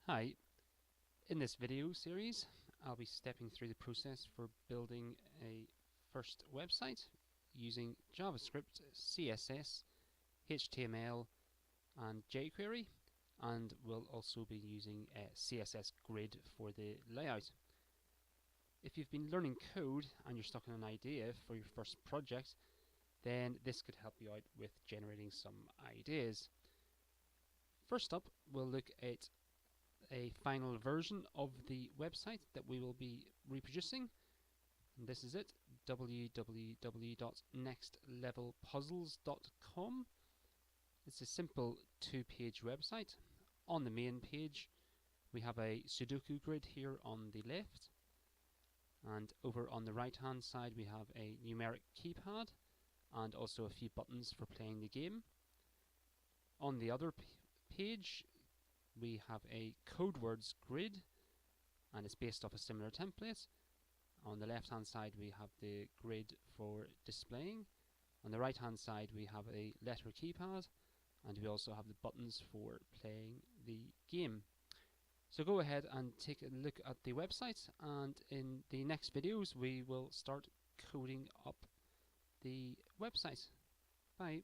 Hi, in this video series I'll be stepping through the process for building a first website using JavaScript, CSS, HTML and jQuery, and we'll also be using a CSS grid for the layout. If you've been learning code and you're stuck on an idea for your first project, then this could help you out with generating some ideas. First up, we'll look at a final version of the website that we will be reproducing. And this is it, www.nextlevelpuzzles.com. It's a simple two-page website. On the main page we have a Sudoku grid here on the left, and over on the right hand side we have a numeric keypad and also a few buttons for playing the game. On the other page we have a code words grid, and it's based off a similar template. On the left hand side we have the grid for displaying. On the right hand side we have a letter keypad, and we also have the buttons for playing the game. So go ahead and take a look at the website, and in the next videos we will start coding up the website. Bye.